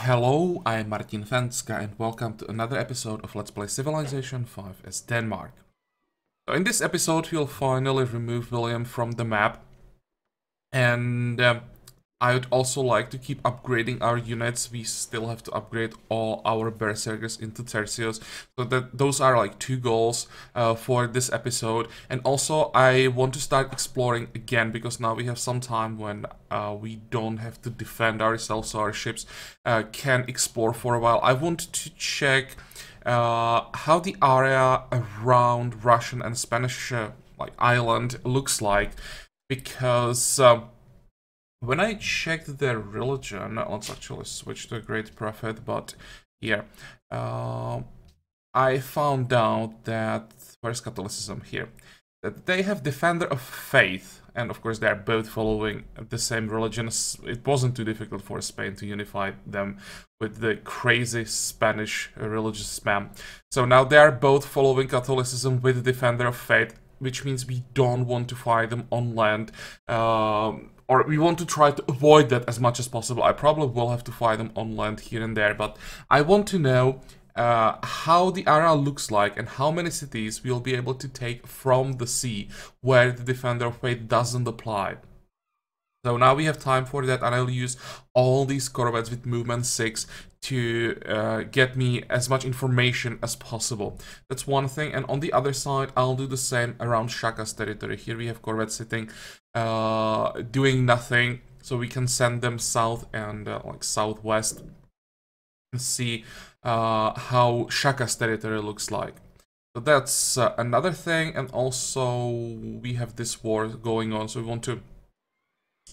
Hello, I'm Martin Fencka and welcome to another episode of Let's Play Civilization 5 as Denmark. So in this episode we'll finally remove William from the map, and I would also like to keep upgrading our units. We still have to upgrade all our berserkers into tercios, so that those are like two goals for this episode. And also I want to start exploring again, because now we have some time when we don't have to defend ourselves, so our ships can explore for a while. I want to check how the area around Russian and Spanish like island looks like, because when I checked their religion, let's actually switch to a great prophet, but here, I found out that, where's Catholicism here, that they have Defender of Faith, and of course they're both following the same religion. It wasn't too difficult for Spain to unify them with the crazy Spanish religious spam. So now they're both following Catholicism with Defender of Faith, which means we don't want to fight them on land, or we want to try to avoid that as much as possible. I probably will have to fight them on land here and there, but I want to know how the area looks like and how many cities we'll be able to take from the sea where the Defender of Faith doesn't apply. So now we have time for that, and I'll use all these corvettes with movement 6 to get me as much information as possible. That's one thing, and on the other side I'll do the same around Shaka's territory. Here we have corvettes sitting, doing nothing, so we can send them south and like southwest and see how Shaka's territory looks like. So that's another thing, and also we have this war going on, so we want to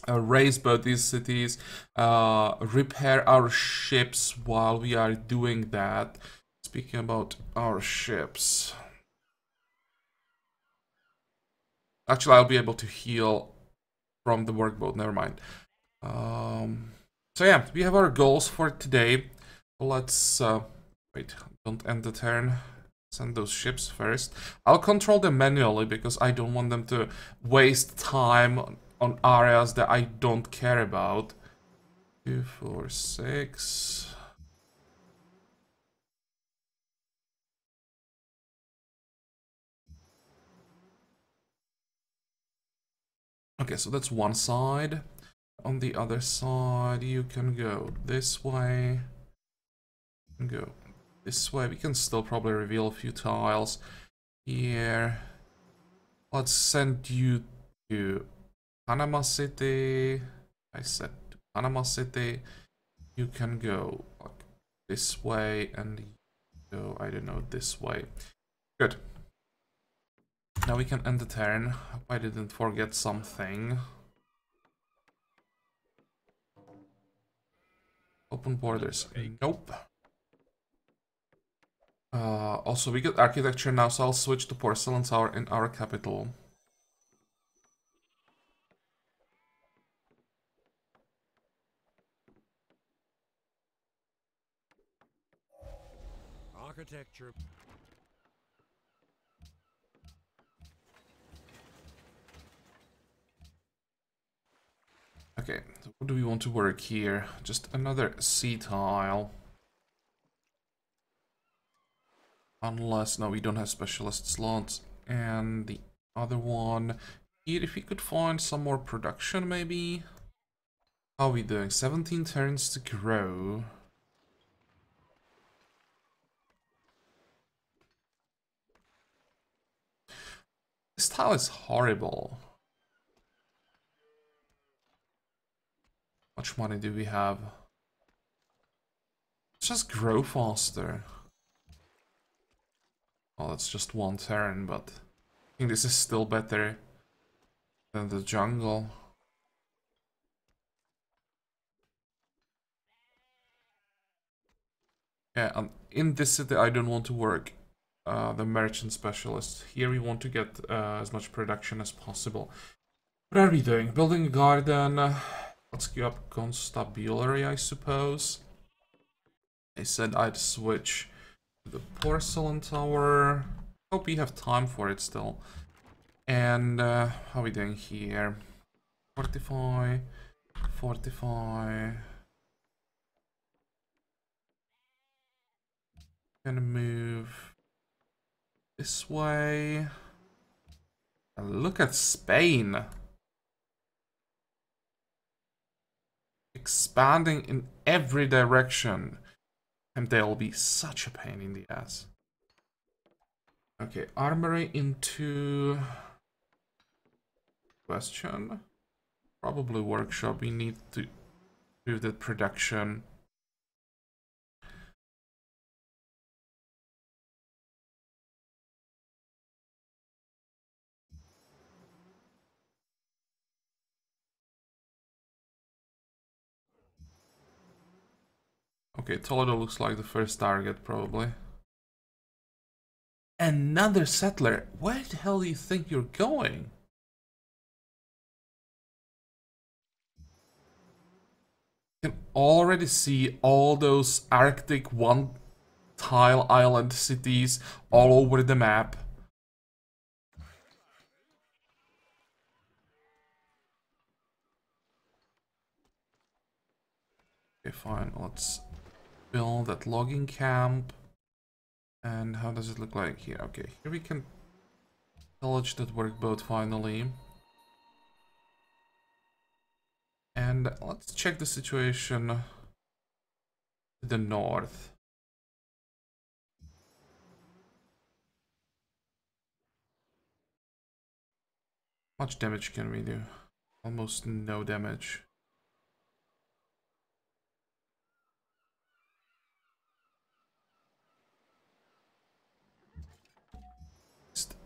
raise both these cities, repair our ships while we are doing that. Speaking about our ships, actually I'll be able to heal from the workboat, never mind. So yeah, we have our goals for today. Let's wait, don't end the turn. Send those ships first. I'll control them manually because I don't want them to waste time on areas that I don't care about. 2, 4, 6. Okay, so that's one side. On the other side, you can go this way. Go this way. We can still probably reveal a few tiles here. Let's send you to Panama City. I said to Panama City. You can go like this way, and go, I don't know, this way. Good. Now we can end the turn. Hope I didn't forget something. Open borders. Nope. Also, we got architecture now, so I'll switch to porcelain tower in our capital. Architecture. Okay, so what do we want to work here? Just another sea tile. Unless, no, we don't have specialist slots. And the other one here, if we could find some more production, maybe. How are we doing? 17 turns to grow. This tile is horrible. How much money do we have? Let's just grow faster. Well, it's just one turn, but I think this is still better than the jungle. Yeah, in this city I don't want to work the merchant specialist. Here we want to get as much production as possible. What are we doing? Building a garden. Let's queue up constabulary, I suppose. I said I'd switch to the porcelain tower. Hope we have time for it still. And how are we doing here? Fortify, fortify. Gonna move this way. And look at Spain. Expanding in every direction. And they'll be such a pain in the ass. Okay, armory into question. Probably workshop. We need to do the production. Okay, Toledo looks like the first target, probably. Another settler? Where the hell do you think you're going? You can already see all those Arctic one-tile island cities all over the map. Okay, fine. Let's build that logging camp. And how does it look like here? Okay, here we can pillage that workboat finally. And let's check the situation to the north. How much damage can we do? Almost no damage.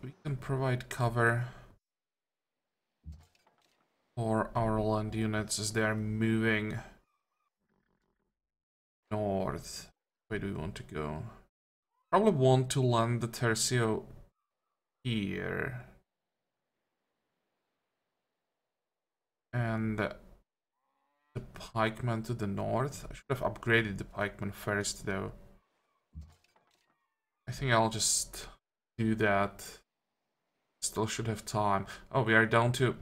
We can provide cover for our land units as they are moving north. Where do we want to go? Probably want to land the Tercio here. And the pikemen to the north. I should have upgraded the pikemen first though. I think I'll just do that. Still should have time. Oh, we are down to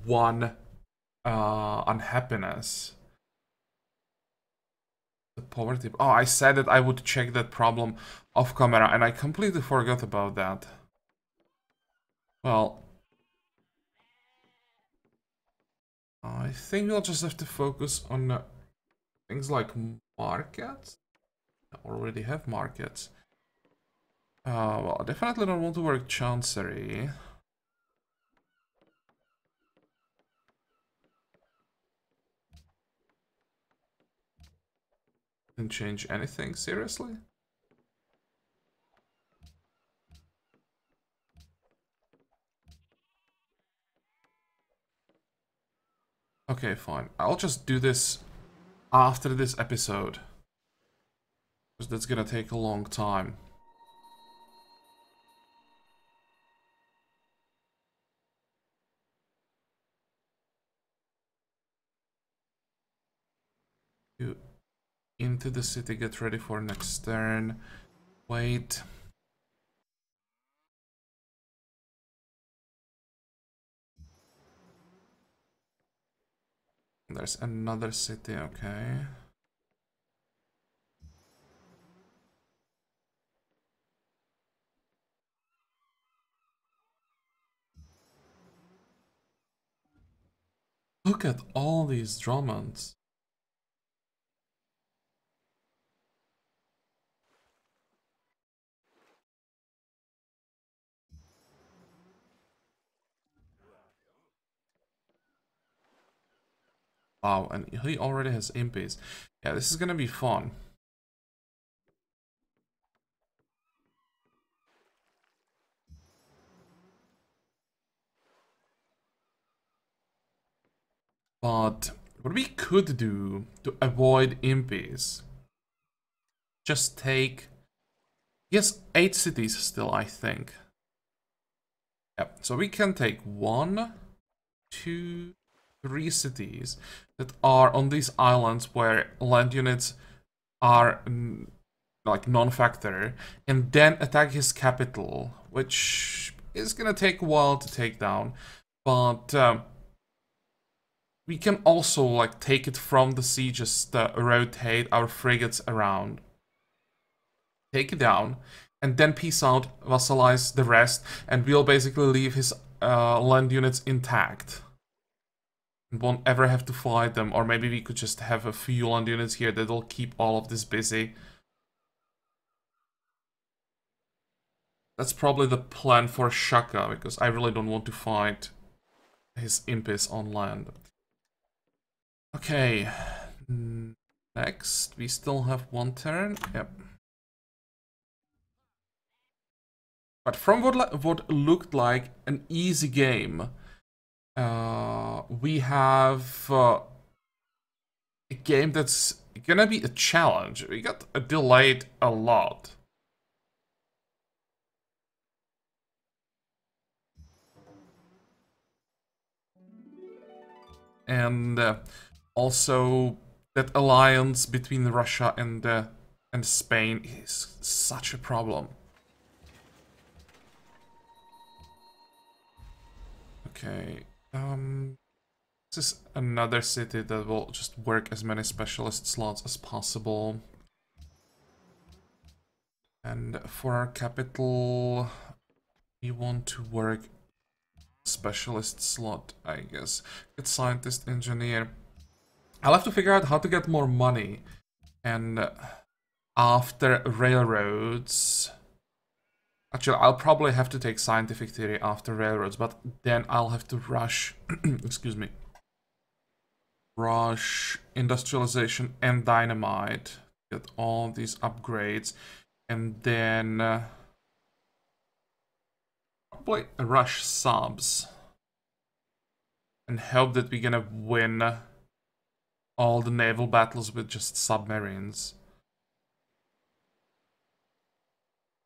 one unhappiness. The poverty. Oh, I said that I would check that problem off camera and I completely forgot about that. Well, I think we'll just have to focus on things like markets. I already have markets. Well, I definitely don't want to work Chancery. Didn't change anything, seriously? Okay, fine. I'll just do this after this episode. Because that's gonna take a long time. You into the city, get ready for next turn. Wait. There's another city, okay. Look at all these Dromans. Wow, and he already has impies. Yeah, this is gonna be fun. But what we could do to avoid impies, just take, yes, 8 cities still, I think. Yep, so we can take 1, 2, 3 cities that are on these islands where land units are like non-factor, and then attack his capital, which is gonna take a while to take down, but we can also like take it from the sea, just rotate our frigates around. take it down, and then peace out, vassalize the rest, and we'll basically leave his land units intact. And won't ever have to fight them, or maybe we could just have a few land units here that'll keep all of this busy. That's probably the plan for Shaka, because I really don't want to fight his impis on land. Okay, next, we still have one turn, yep. But from what looked like an easy game, we have a game that's gonna be a challenge. We got delayed a lot. And also that alliance between Russia and Spain is such a problem. Okay, this is another city that will just work as many specialist slots as possible. And for our capital, we want to work specialist slot, I guess. Get scientist, engineer. I'll have to figure out how to get more money. And after railroads... Actually, I'll probably have to take scientific theory after railroads, but then I'll have to rush... excuse me. Rush industrialization and dynamite. Get all these upgrades. And then... probably rush subs. And hope that we're gonna win all the naval battles with just submarines.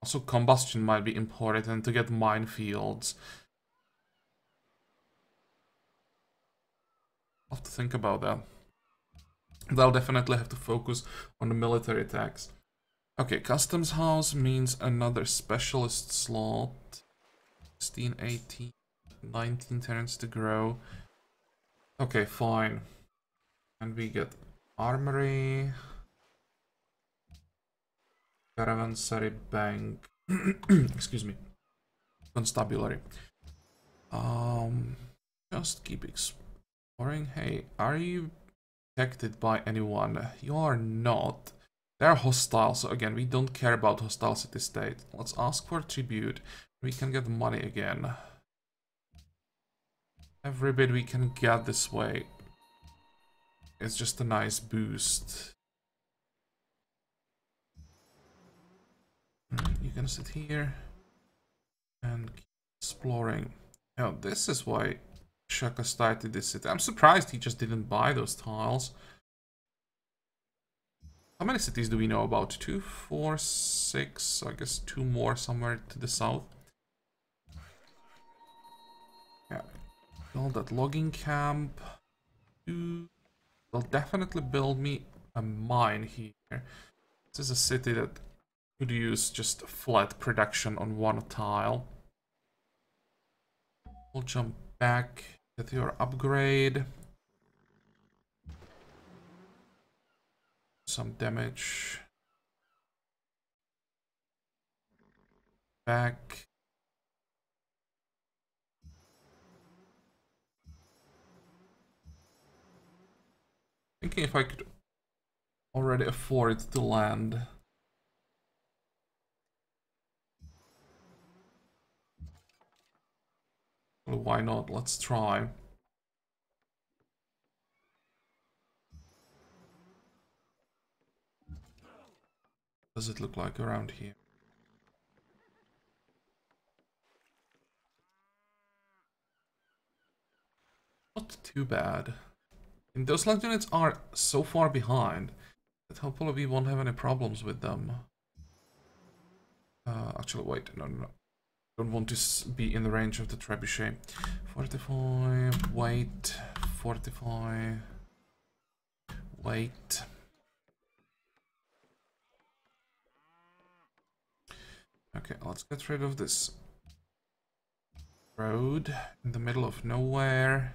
Also, combustion might be important to get minefields. I'll have to think about that. They'll definitely have to focus on the military attacks. Okay, customs house means another specialist slot. 16, 18, 19 turns to grow. Okay, fine. And we get armory. Caravanserai bank. Excuse me. Constabulary. Just keep exploring. Hey, are you protected by anyone? You are not. They're hostile, so again, we don't care about hostile city-state. Let's ask for tribute. We can get money again. Every bit we can get this way. It's just a nice boost. You can sit here and keep exploring. Oh, this is why Shaka started this city. I'm surprised he just didn't buy those tiles. How many cities do we know about? 2, 4, 6. I guess 2 more somewhere to the south. Yeah. Build that logging camp. They'll definitely build me a mine here. This is a city that could use just flat production on one tile. We'll jump back, get your upgrade. Some damage. Back. Thinking if I could already afford to land. Well, why not? Let's try. What does it look like around here? Not too bad. And those land units are so far behind that hopefully we won't have any problems with them. Actually, wait, no. Don't want to be in the range of the trebuchet. Fortify, wait, fortify, wait. Okay, let's get rid of this road in the middle of nowhere.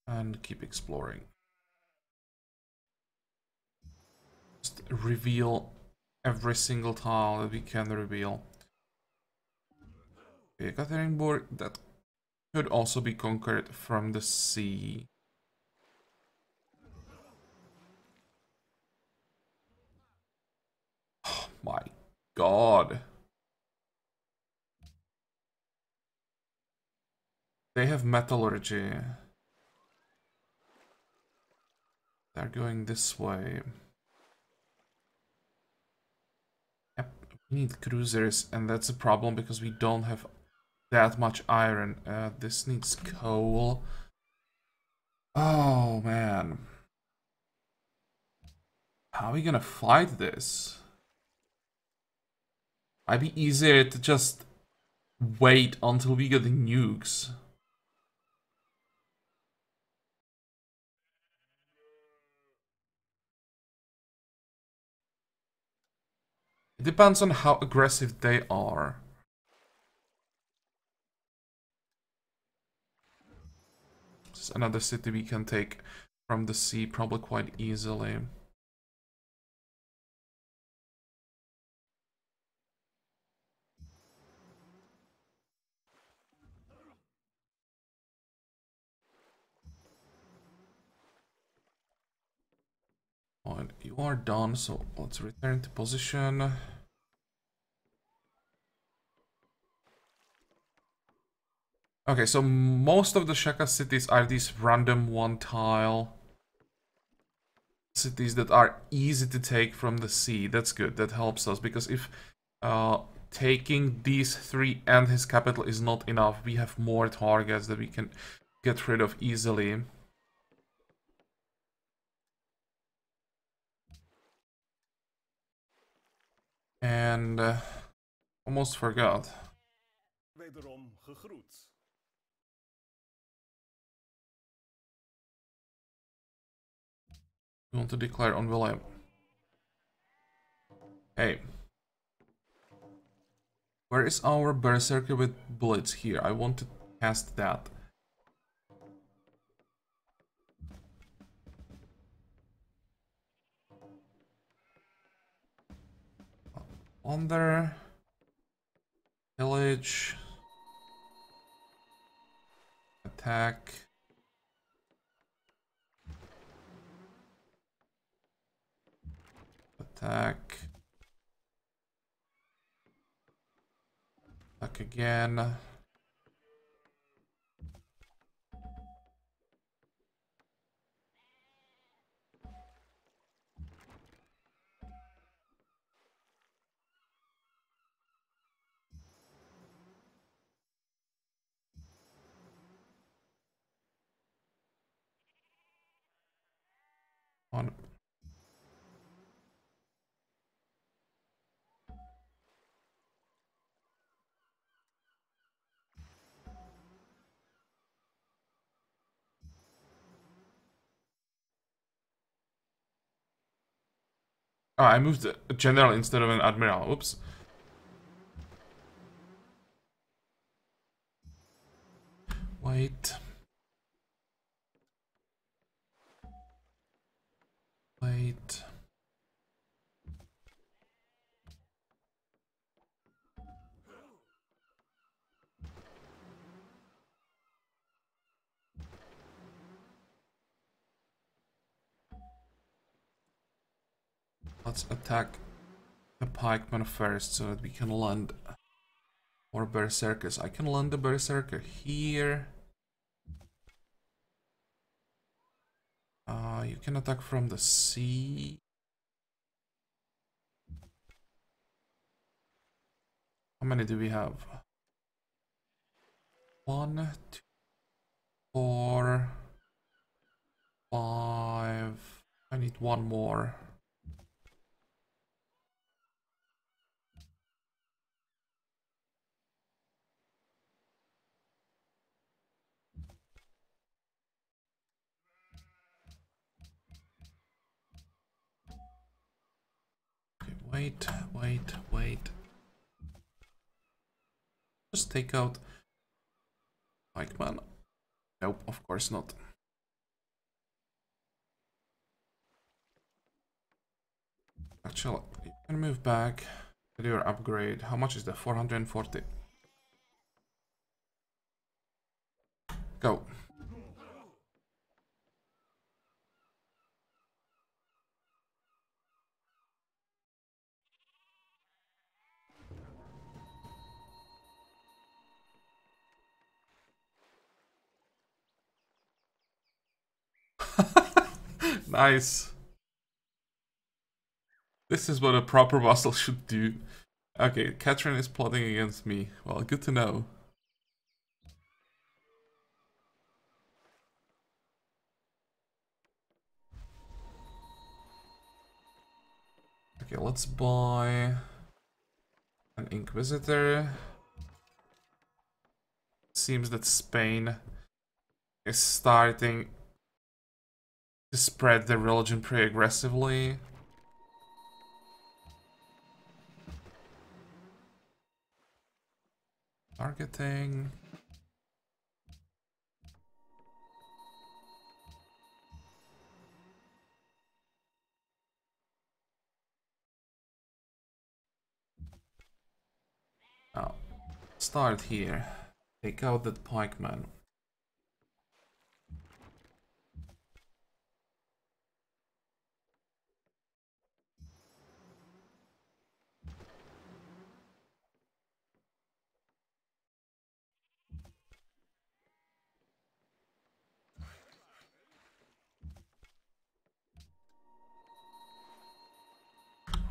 And keep exploring. Just reveal every single tile that we can reveal. Okay, Ekaterinburg, that could also be conquered from the sea. Oh my god. They have metallurgy. They're going this way. Yep, we need cruisers, and that's a problem because we don't have that much iron. This needs coal. Oh man. How are we gonna fight this? Might be easier to just wait until we get the nukes. It depends on how aggressive they are. This is another city we can take from the sea probably quite easily. Fine, you are done, so let's return to position. Okay, so most of the Shaka cities are these random one tile cities that are easy to take from the sea. That's good, that helps us, because if taking these three and his capital is not enough, we have more targets that we can get rid of easily. And almost forgot. Wederom gegroet. We want to declare on William. Hey. Where is our Berserker with bullets here? I want to cast that. Plunder. Pillage. Attack. Attack. Attack again. On. Oh, I moved a general instead of an admiral. Oops. Wait. Wait. Let's attack the pikeman first so that we can land more berserkers. I can land the berserker here. You can attack from the sea. How many do we have? 1, 2, 4, 5. I need one more. Okay, wait. Just take out pikeman. Nope, of course not. Actually, you can move back to your upgrade. How much is that? 440. Go. Nice. This is what a proper vassal should do. Okay, Catherine is plotting against me. Well, good to know. Okay, let's buy an Inquisitor. Seems that Spain is starting to spread their religion pretty aggressively. Targeting. Oh, start here. Take out that pikeman.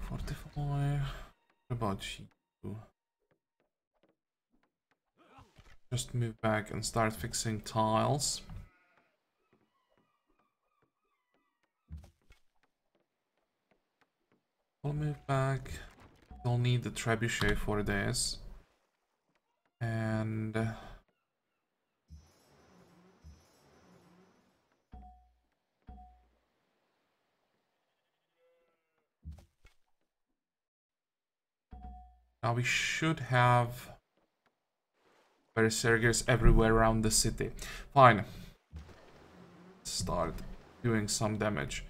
Fortify. What about you? Just move back and start fixing tiles. We'll move back. We'll need the trebuchet for this. And now we should have berserkers everywhere around the city. Fine. Start doing some damage.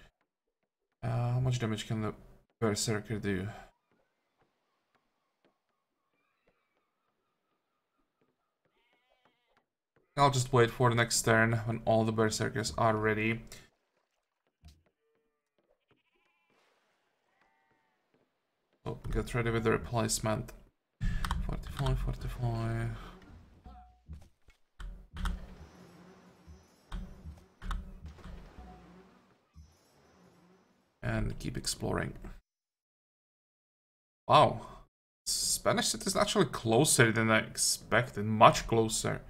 How much damage can the berserker do? I'll just wait for the next turn when all the berserkers are ready. So get ready with the replacement. 45, 45. And keep exploring. Wow. Spanish city is actually closer than I expected. Much closer.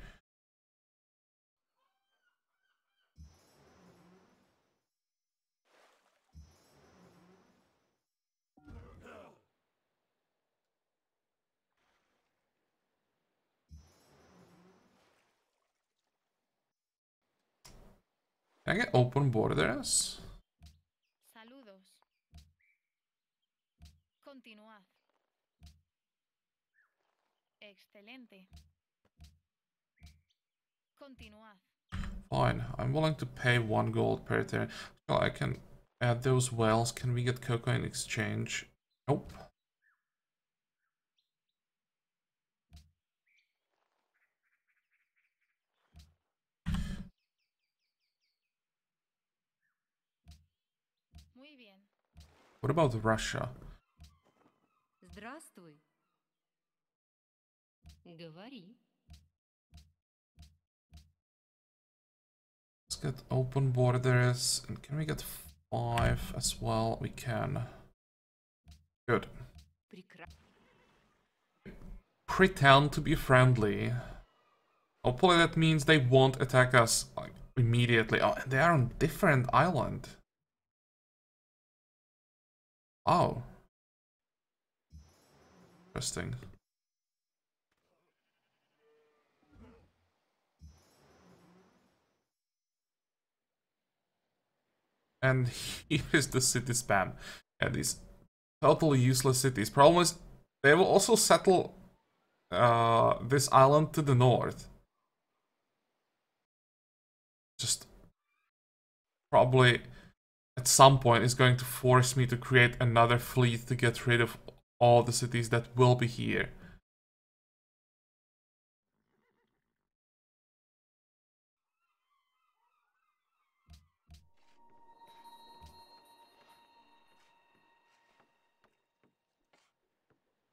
Can I get open borders? Saludos. Continuad. Excelente. Continuad. Fine, I'm willing to pay 1 gold per turn. Well, I can add those wells. Can we get cocoa in exchange? Nope. Muy bien. What about Russia? Здравствуй. Говори. Let's get open borders. And can we get 5 as well? We can. Good. Pretend to be friendly. Hopefully that means they won't attack us like, immediately. Oh, they are on different island. Oh. Interesting. And here is the city spam. And these totally useless cities. Problem is, they will also settle this island to the north. Just probably at some point is going to force me to create another fleet to get rid of all the cities that will be here.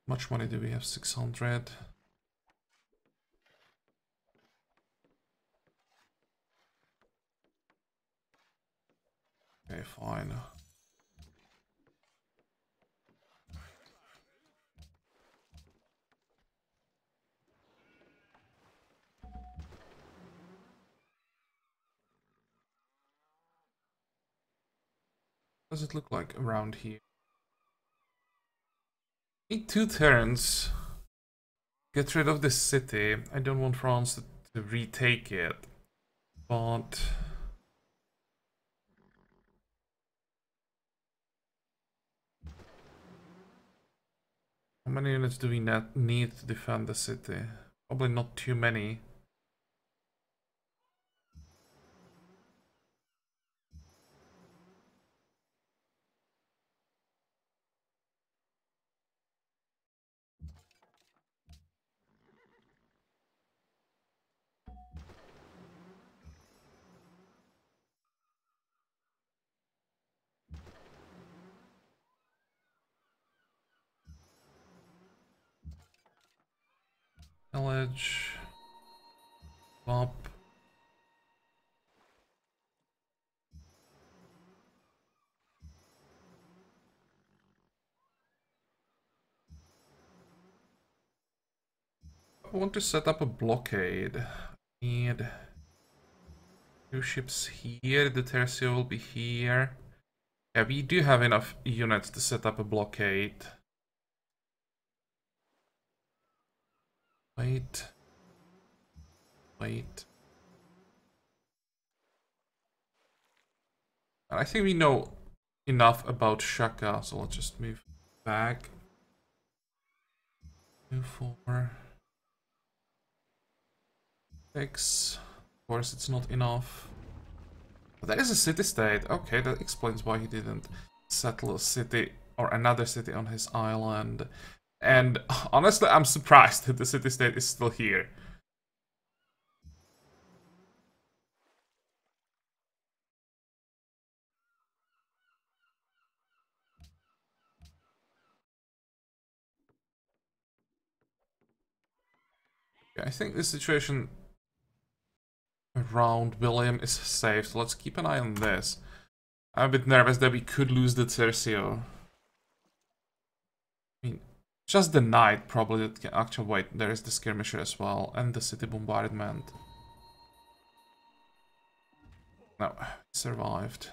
Much money do we have? 600. Okay, fine. What does it look like around here? Need 2 turns. Get rid of this city. I don't want France to retake it. But how many units do we need to defend the city? Probably not too many. Village. Up. I want to set up a blockade. Need 2 ships here. The Tercio will be here. Yeah, we do have enough units to set up a blockade. Wait. Wait. I think we know enough about Shaka, so let's just move back. 2, 4, 6. Of course, it's not enough. But that is a city-state. Okay, that explains why he didn't settle a city or another city on his island. And honestly, I'm surprised that the city-state is still here. Yeah, I think the situation around William is safe, so let's keep an eye on this. I'm a bit nervous that we could lose the Tercio. I mean, just the knight probably that can actually wait. There is the skirmisher as well, and the city bombardment. No, survived.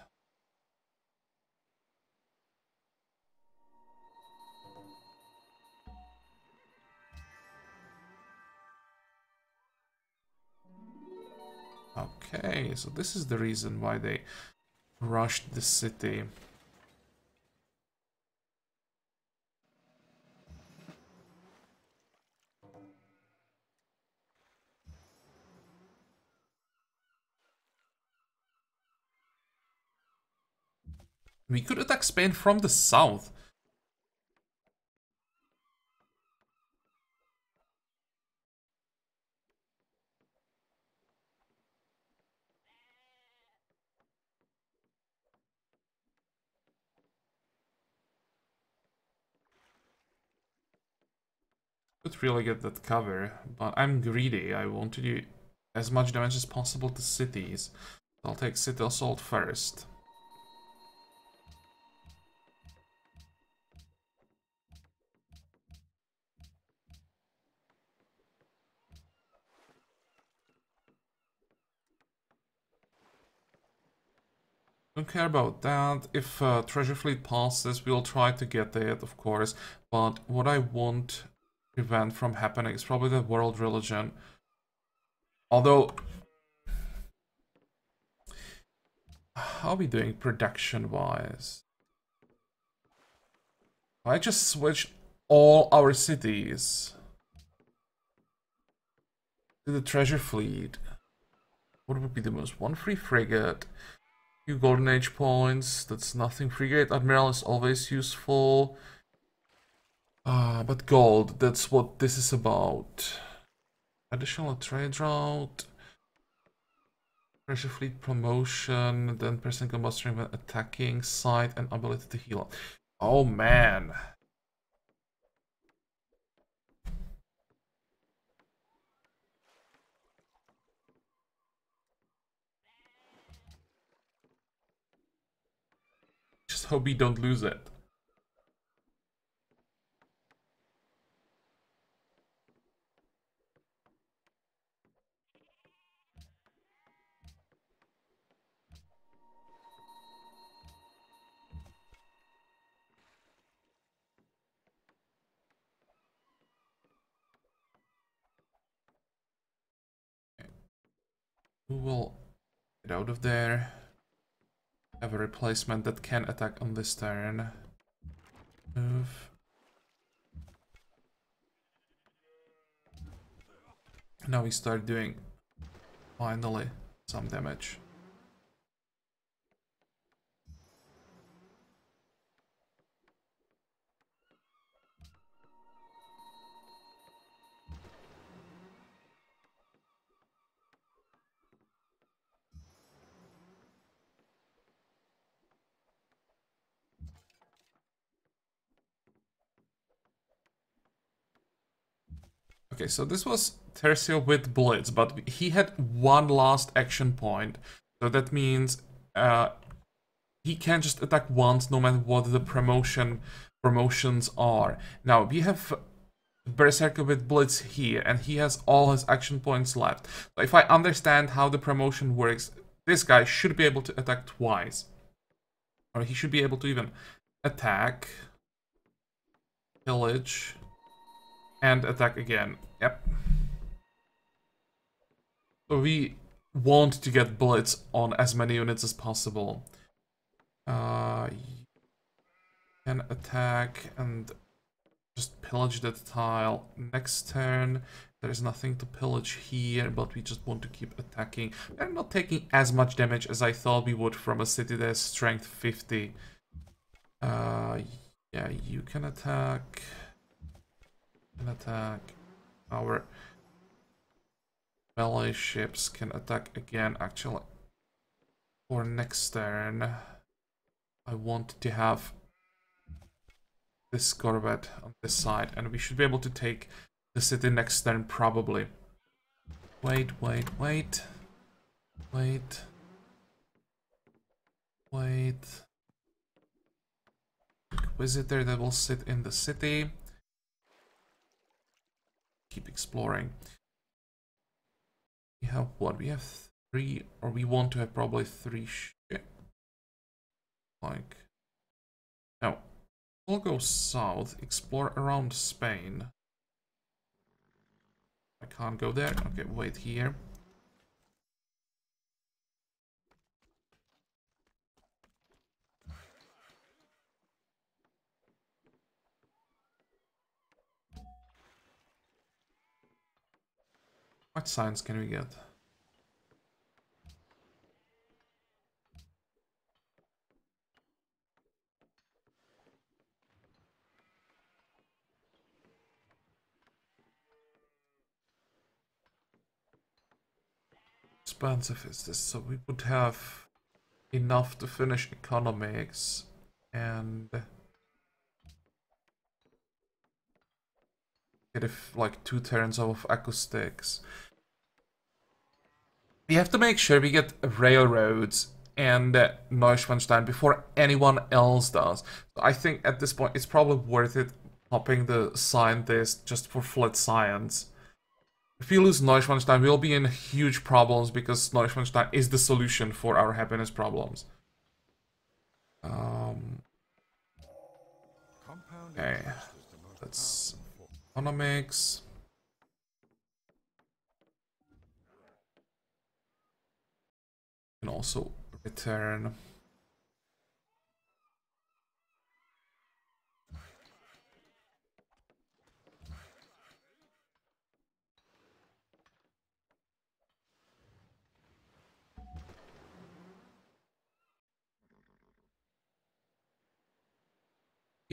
Okay, so this is the reason why they rushed the city. We could attack Spain from the south. Could really get that cover, but I'm greedy. I want to do as much damage as possible to cities. I'll take city assault first. Don't care about that. If treasure fleet passes, we'll try to get it, of course. But what I want to prevent from happening is probably the world religion. Although, how are we doing production-wise? I just switched all our cities to the treasure fleet. What would be the most? 1 free frigate, Few golden age points. That's nothing. Frigate Admiral is always useful. But gold, that's what this is about. Additional trade route. Pressure fleet promotion. Then person combustion when attacking. Sight and ability to heal. Oh man. Just hope we don't lose it. Who will get out of there? Have a replacement that can attack on this turn. Move. Now we start doing, finally, some damage. Okay, so this was Tercio with Blitz, but he had one last action point. So that means he can just attack once no matter what the promotions are. Now, we have Berserker with Blitz here, and he has all his action points left. So if I understand how the promotion works, this guy should be able to attack twice. Or he should be able to even attack, pillage, and attack again. Yep. So we want to get Blitz on as many units as possible. Can attack and just pillage that tile. Next turn, there is nothing to pillage here, but we just want to keep attacking. We're not taking as much damage as I thought we would from a city that has strength 50. Yeah, you can attack. Our melee ships can attack again, actually. For next turn, I want to have this corvette on this side, and we should be able to take the city next turn, probably. Wait. Inquisitor that will sit in the city. Keep exploring. We have what? We have 3, or we want to have probably 3 shit. Like, no. We'll go south, explore around Spain. I can't go there. Okay, wait here. What signs can we get? Expensive is this? So we would have enough to finish economics and get like 2 turns of acoustics. We have to make sure we get railroads and Neuschwanstein before anyone else does. So I think at this point it's probably worth it popping the scientist just for flat science. If we lose Neuschwanstein, we'll be in huge problems because Neuschwanstein is the solution for our happiness problems. Okay, that's economics. And also return.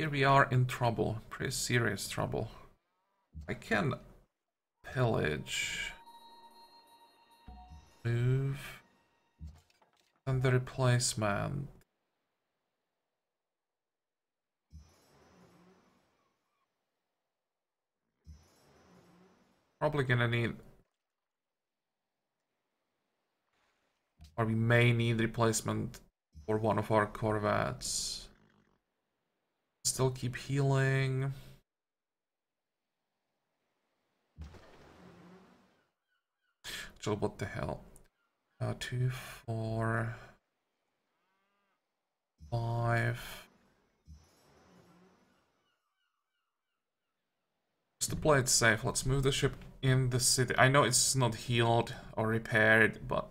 Here we are in trouble, pretty serious trouble. I can pillage, move, and the replacement. Probably gonna need, or we may need replacement for one of our corvettes. Still keep healing. Actually, what the hell? 2, 4, 5. Just to play it safe, let's move the ship in the city. I know it's not healed or repaired, but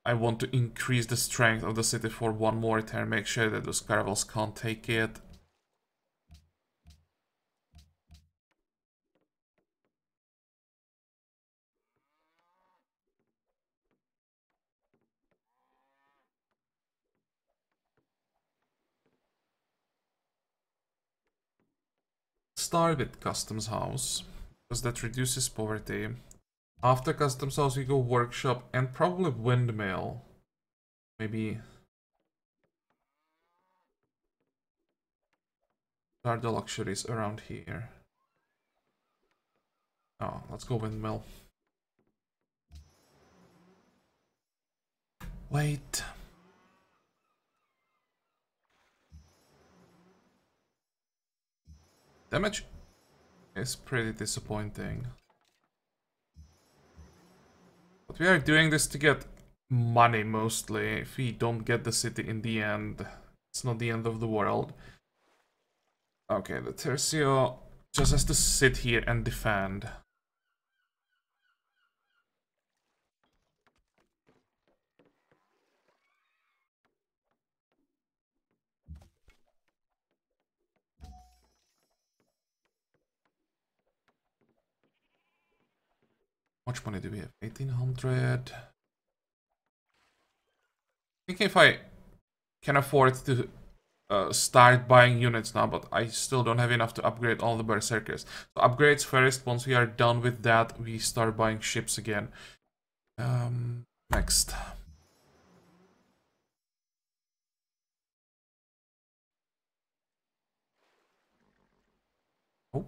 I want to increase the strength of the city for one more turn, make sure that those caravels can't take it. Start with Customs House, because that reduces poverty. After Customs House we go Workshop and probably Windmill. Maybe are the luxuries around here. Oh, let's go Windmill. Wait. Damage is pretty disappointing. But we are doing this to get money mostly. If we don't get the city in the end, it's not the end of the world. Okay, the Tercio just has to sit here and defend. How much money do we have? 1800. I think if I can afford to start buying units now, but I still don't have enough to upgrade all the berserkers. So upgrades first. Once we are done with that, we start buying ships again. Next. Oh.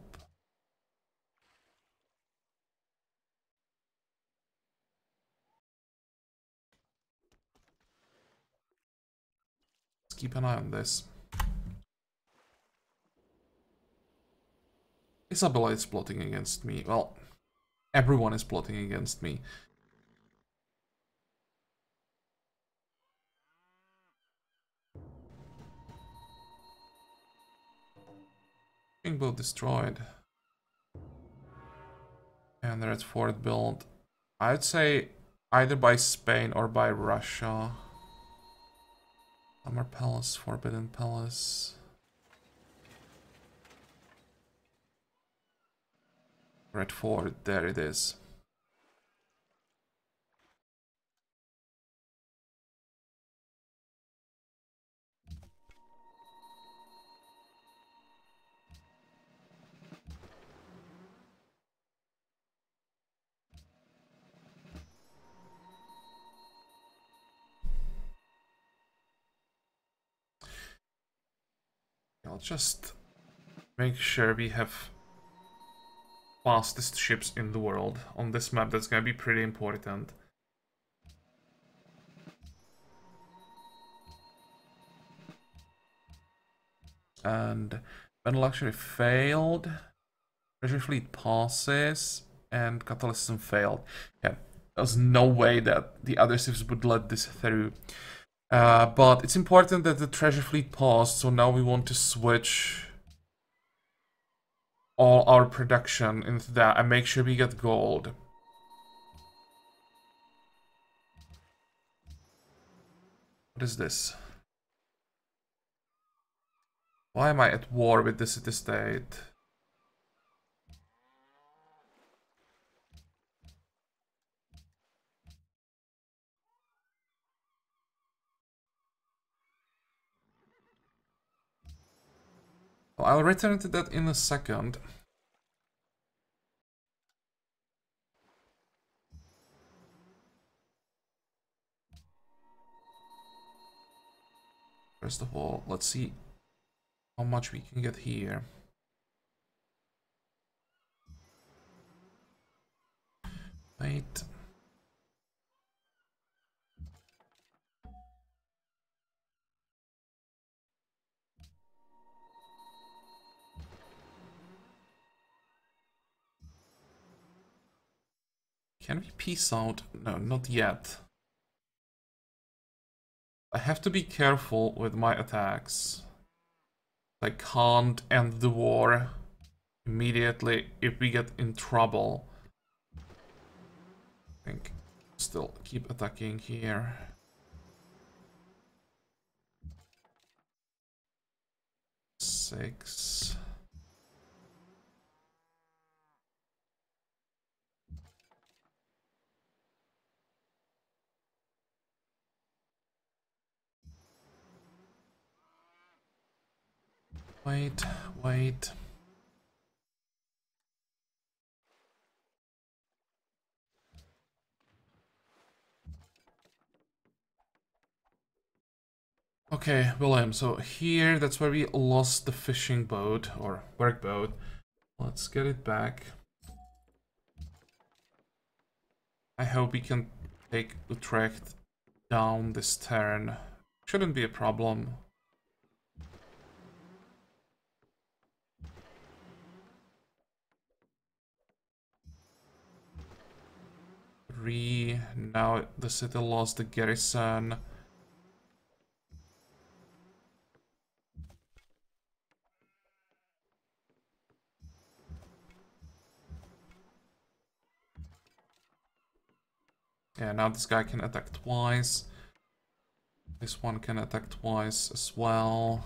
Let's keep an eye on this. Isabella is plotting against me. Well, everyone is plotting against me. Both destroyed. And they're at fort build. I'd say either by Spain or by Russia. Summer Palace, Forbidden Palace. Red Fort, there it is. I'll just make sure we have fastest ships in the world on this map. That's gonna be pretty important. And Battle actually failed. Treasure Fleet passes. And Catalysm failed. Yeah, there was no way that the other ships would let this through. But it's important that the Treasure Fleet passed, so now we want to switch all our production into that and make sure we get gold. What is this? Why am I at war with the city-state? Well, I'll return to that in a second. First of all, let's see how much we can get here. Wait. Can we peace out? No, not yet. I have to be careful with my attacks. I can't end the war immediately if we get in trouble. I think still keep attacking here. Six. Wait, wait. Okay, William, so here, that's where we lost the fishing boat, or work boat. Let's get it back. I hope we can take Utrecht down this turn. Shouldn't be a problem. Now the city lost the garrison. Yeah, now this guy can attack twice. This one can attack twice as well.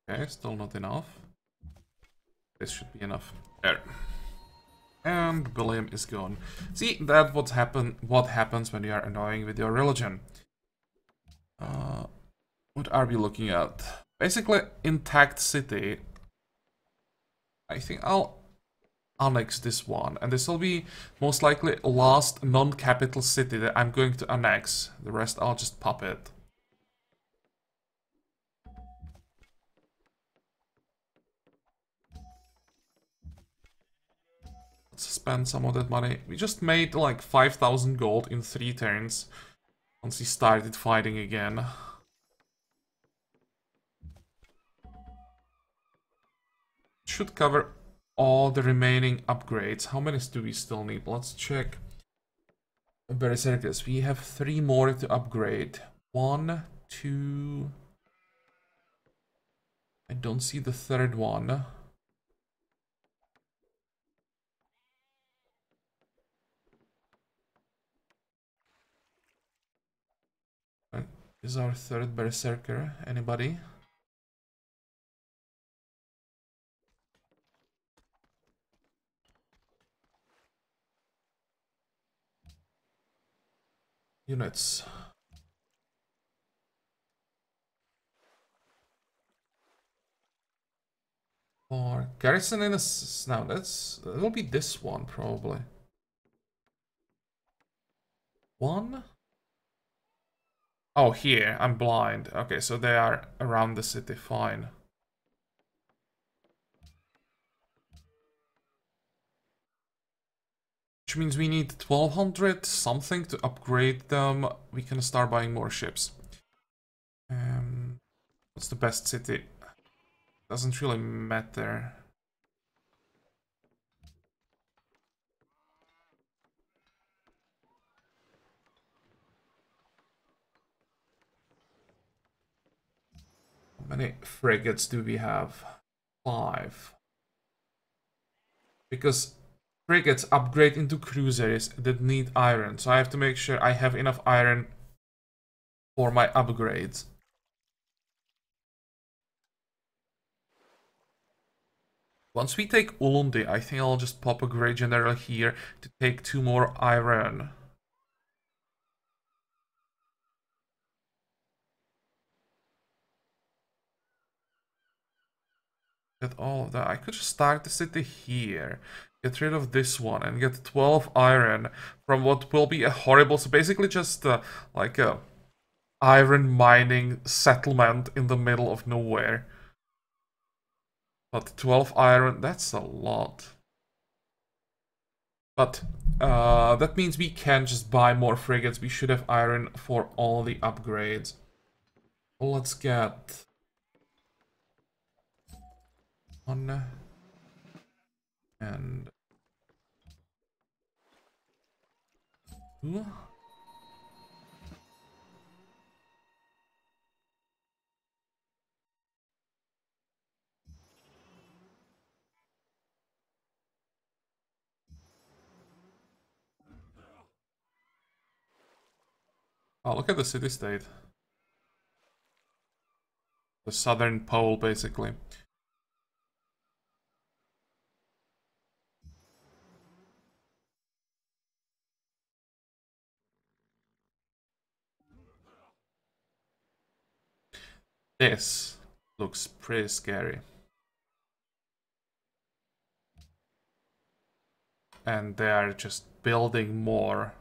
Okay, still not enough. This should be enough. There. And William is gone. See, that's what happens when you are annoying with your religion. What are we looking at? Basically, intact city. I think I'll annex this one, and this will be most likely last non-capital city that I'm going to annex. The rest I'll just pop it. Let's spend some of that money. We just made like 5,000 gold in 3 turns once we started fighting again. Should cover all the remaining upgrades. How many do we still need? Let's check. Berserkers. We have 3 more to upgrade. 1, 2. I don't see the third one. Is our third berserker? Anybody? Units. Or garrison in a now that'll be this one probably. 1. Oh, here I'm blind. Okay, so they are around the city. Fine. Which means we need 1200 something to upgrade them. We can start buying more ships. What's the best city? Doesn't really matter. How many frigates do we have? 5. Because frigates upgrade into cruisers that need iron, so I have to make sure I have enough iron for my upgrades. Once we take Ulundi, I think I'll just pop a Great General here to take 2 more iron. Get all of that. I could just start the city here. Get rid of this one and get 12 iron from what will be a horrible... So basically just like a iron mining settlement in the middle of nowhere. But 12 iron, that's a lot. But that means we can just buy more frigates. We should have iron for all the upgrades. Well, let's get... one... and... two... Oh, look at the city-state. The southern pole, basically. This looks pretty scary. And they are just building more.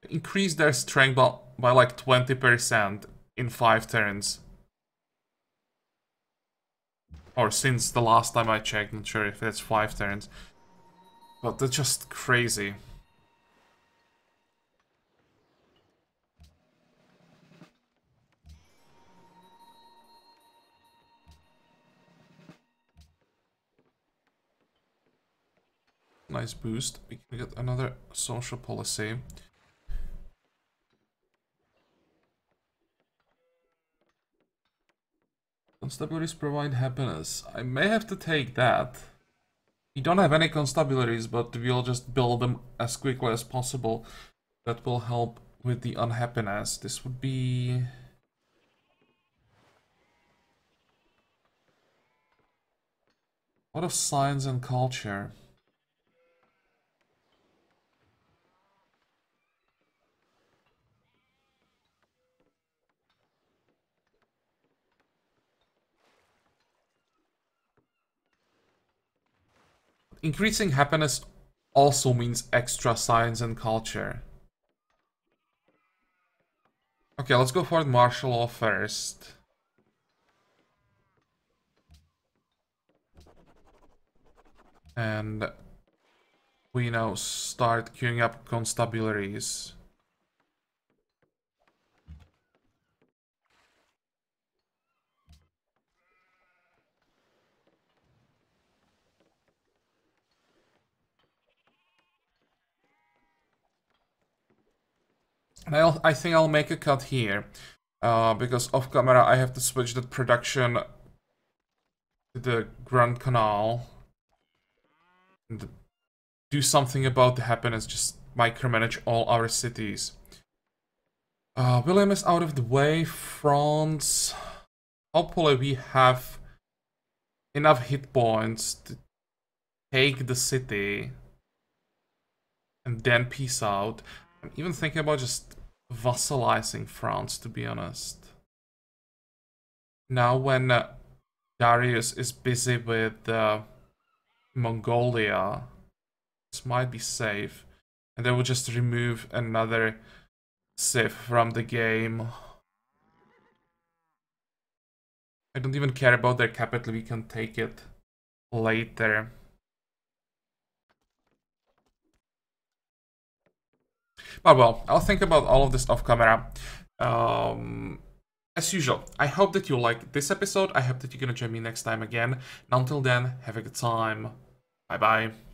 Increase their strength by like 20% in 5 turns. Or since the last time I checked, not sure if that's 5 turns. But that's just crazy. Nice boost. We can get another social policy. Constabularies provide happiness. I may have to take that. We don't have any constabularies, but we'll just build them as quickly as possible. That will help with the unhappiness. This would be... what of science and culture? Increasing happiness also means extra science and culture. Okay, let's go for the martial law first. And we now start queuing up constabularies. And I think I'll make a cut here. Because off camera I have to switch the production to the Grand Canal. And do something about the happiness, just micromanage all our cities. William is out of the way. France. Hopefully we have enough hit points to take the city. And then peace out. I'm even thinking about just vassalizing France, to be honest. Now when Darius is busy with Mongolia, this might be safe. And they will just remove another civ from the game. I don't even care about their capital, we can take it later. But well, I'll think about all of this off camera. As usual, I hope that you like this episode. I hope that you're gonna join me next time again. And until then, have a good time. Bye bye.